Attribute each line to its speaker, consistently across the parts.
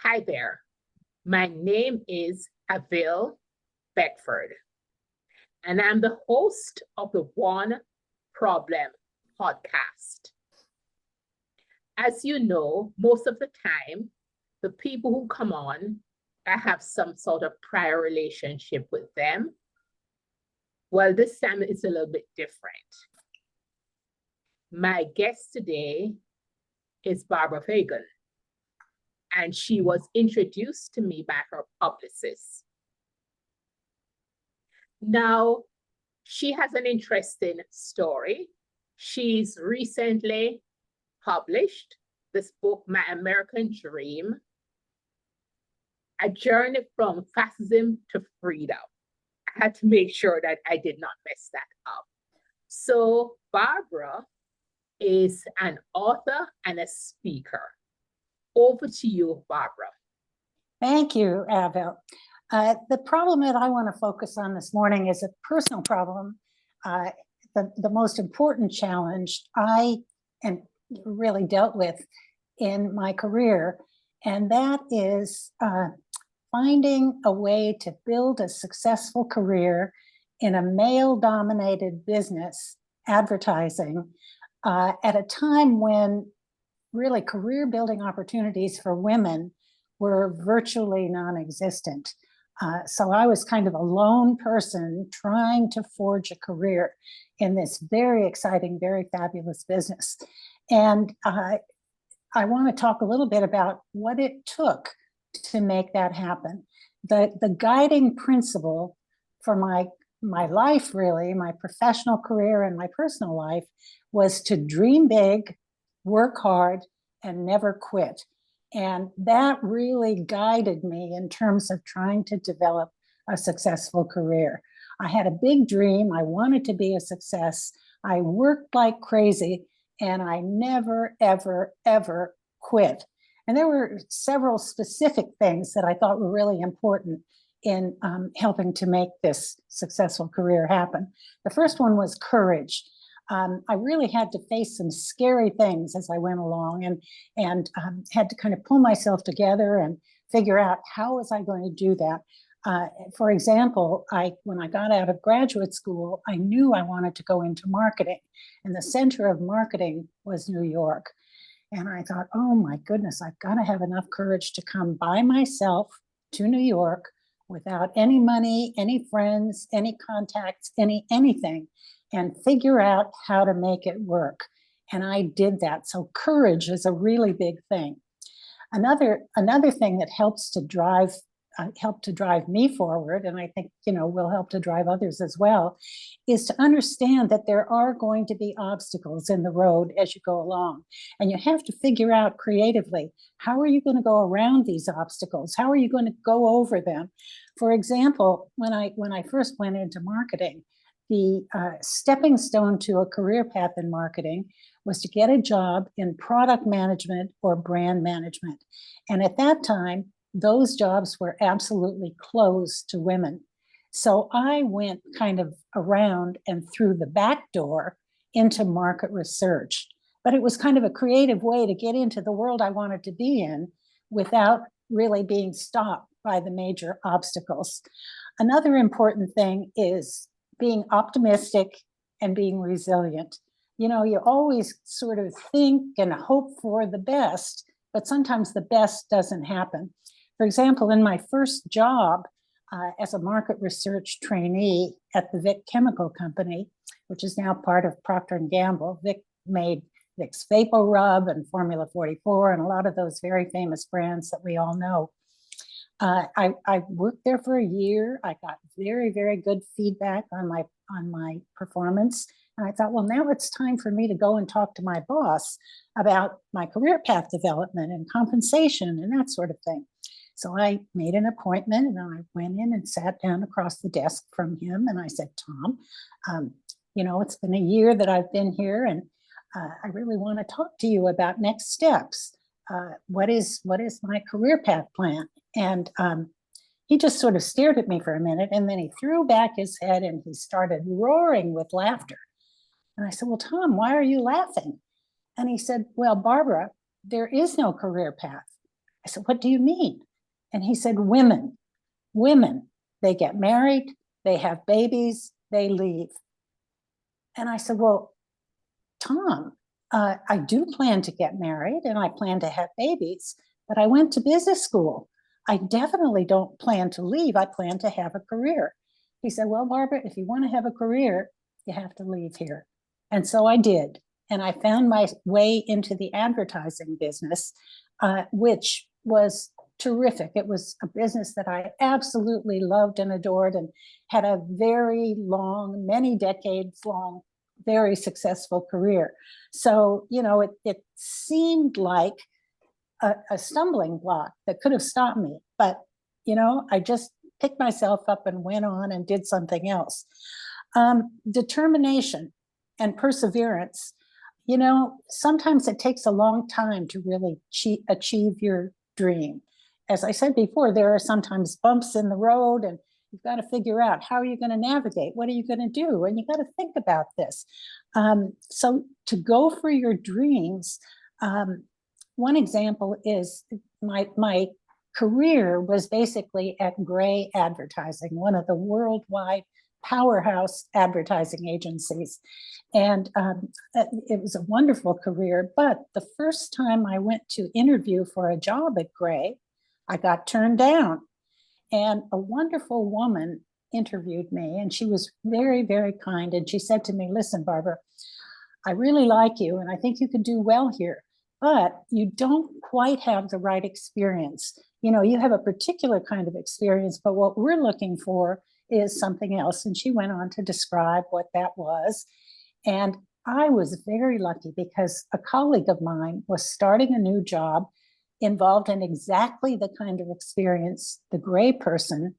Speaker 1: Hi there. My name is Avil Beckford, and I'm the host of the One Problem podcast. As you know, most of the time, the people who come on, I have some sort of prior relationship with them. Well, this time it's a little bit different. My guest today is Barbara Feigin, and she was introduced to me by her publicist. Now, she has an interesting story. She's recently published this book, My American Dream, A Journey from Fascism to Freedom. I had to make sure that I did not mess that up. So Barbara is an author and a speaker. Over to you, Barbara.
Speaker 2: Thank you, Avil. The problem that I want to focus on this morning is a personal problem. The most important challenge I really dealt with in my career, and that is finding a way to build a successful career in a male-dominated business, advertising, at a time when really career building opportunities for women were virtually non-existent. So I was kind of a lone person trying to forge a career in this very exciting, very fabulous business. And I want to talk a little bit about what it took to make that happen. The guiding principle for my life, really, my professional career and my personal life, was to dream big, work hard, and never quit. And that really guided me in terms of trying to develop a successful career. I had a big dream. I wanted to be a success. I worked like crazy, and I never, ever, ever quit. And there were several specific things that I thought were really important in helping to make this successful career happen. The first one was courage. I really had to face some scary things as I went along, and had to kind of pull myself together and figure out how was I going to do that. For example, when I got out of graduate school, I knew I wanted to go into marketing, and the center of marketing was New York. And I thought, oh my goodness, I've got to have enough courage to come by myself to New York without any money, any friends, any contacts, anything, and figure out how to make it work. And I did that. So courage is a really big thing. Another thing that helped to drive me forward, and I think will help to drive others as well, is to understand that there are going to be obstacles in the road as you go along, and you have to figure out creatively, how are you going to go around these obstacles? How are you going to go over them? For example, when I first went into marketing, the stepping stone to a career path in marketing was to get a job in product management or brand management. And at that time, those jobs were absolutely closed to women. So I went kind of around and through the back door into market research. But it was kind of a creative way to get into the world I wanted to be in without really being stopped by the major obstacles. Another important thing is being optimistic and being resilient. You always sort of think and hope for the best, but sometimes the best doesn't happen. For example, in my first job as a market research trainee at the Vic Chemical Company, which is now part of Procter & Gamble, Vic made Vicks VapoRub and Formula 44 and a lot of those very famous brands that we all know. I worked there for a year. I got very, very good feedback on my performance. And I thought, well, now it's time for me to go and talk to my boss about my career path development and compensation and that sort of thing. So I made an appointment, and I went in and sat down across the desk from him. And I said, Tom, it's been a year that I've been here, and I really want to talk to you about next steps. What is my career path plan? And he just sort of stared at me for a minute, and then he threw back his head and he started roaring with laughter. And I said, well, Tom, why are you laughing? And he said, well, Barbara, there is no career path. I said, what do you mean? And he said, women, they get married, they have babies, they leave. And I said, well, Tom, I do plan to get married and I plan to have babies, but I went to business school. I definitely don't plan to leave. I plan to have a career. He said, well, Barbara, if you want to have a career, you have to leave here. And so I did. And I found my way into the advertising business, which was terrific. It was a business that I absolutely loved and adored and had a very long, many decades long, very successful career. So, you know, it seemed like a stumbling block that could have stopped me. But, you know, I just picked myself up and went on and did something else. Determination and perseverance. You know, sometimes it takes a long time to really achieve your dream. As I said before, there are sometimes bumps in the road and you've got to figure out how are you going to navigate? What are you going to do? And you got to think about this. So to go for your dreams, one example is my career was basically at Gray Advertising, one of the worldwide powerhouse advertising agencies. And it was a wonderful career. But the first time I went to interview for a job at Gray, I got turned down. And a wonderful woman interviewed me, and she was very, very kind. And she said to me, listen, Barbara, I really like you, and I think you could do well here, but you don't quite have the right experience. You know, you have a particular kind of experience, but what we're looking for is something else. And she went on to describe what that was. And I was very lucky because a colleague of mine was starting a new job involved in exactly the kind of experience the Gray person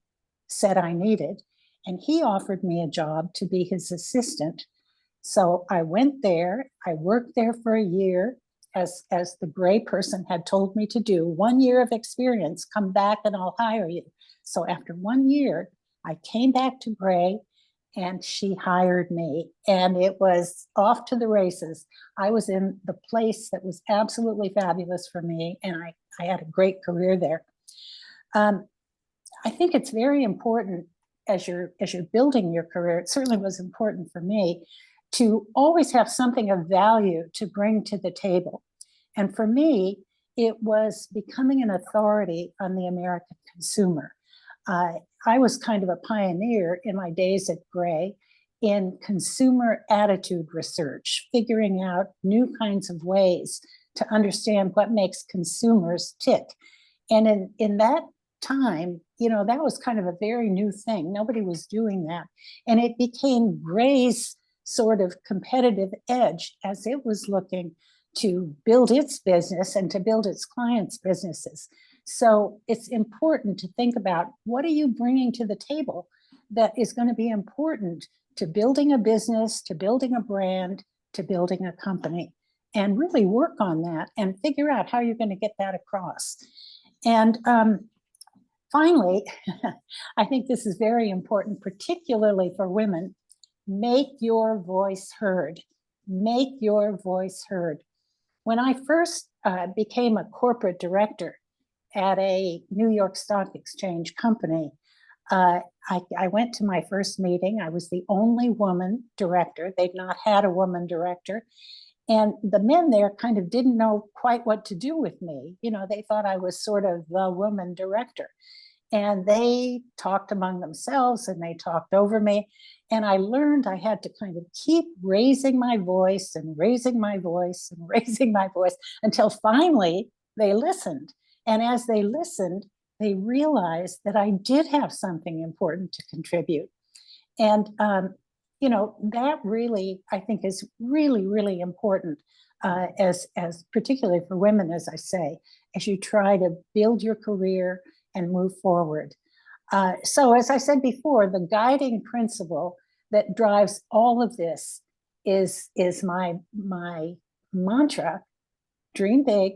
Speaker 2: said I needed. And he offered me a job to be his assistant. So I went there, I worked there for a year as the Gray person had told me to do. 1 year of experience, come back and I'll hire you. So after 1 year, I came back to Gray and she hired me and it was off to the races. I was in the place that was absolutely fabulous for me and I had a great career there. I think it's very important as you're building your career, it certainly was important for me, to always have something of value to bring to the table. And for me, it was becoming an authority on the American consumer. I was kind of a pioneer in my days at Gray in consumer attitude research, figuring out new kinds of ways to understand what makes consumers tick. And in that time, you know, that was kind of a very new thing. Nobody was doing that. And it became Gray's sort of competitive edge as it was looking to build its business and to build its clients' businesses. So it's important to think about what are you bringing to the table that is going to be important to building a business, to building a brand, to building a company, and really work on that and figure out how you're going to get that across. And finally, I think this is very important, particularly for women. Make your voice heard. Make your voice heard. When I first became a corporate director at a New York Stock Exchange company, I went to my first meeting. I was the only woman director. They'd not had a woman director. And the men there kind of didn't know quite what to do with me. You know, they thought I was sort of the woman director. And they talked among themselves and they talked over me. And I learned I had to kind of keep raising my voice and raising my voice and raising my voice until finally they listened. And as they listened, they realized that I did have something important to contribute. And, you know, that really, I think, is really, really important as particularly for women, as I say, as you try to build your career and move forward. So as I said before, the guiding principle that drives all of this is my mantra: dream big,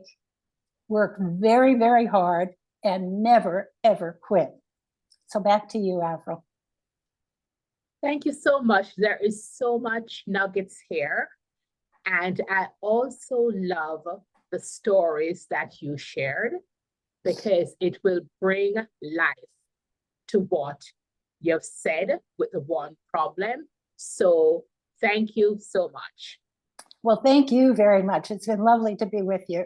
Speaker 2: work very, very hard, and never, ever quit. So back to you, Avril.
Speaker 1: Thank you so much. There is so much nuggets here. And I also love the stories that you shared. because it will bring life to what you've said with the one problem. So thank you so much.
Speaker 2: Well, thank you very much. It's been lovely to be with you.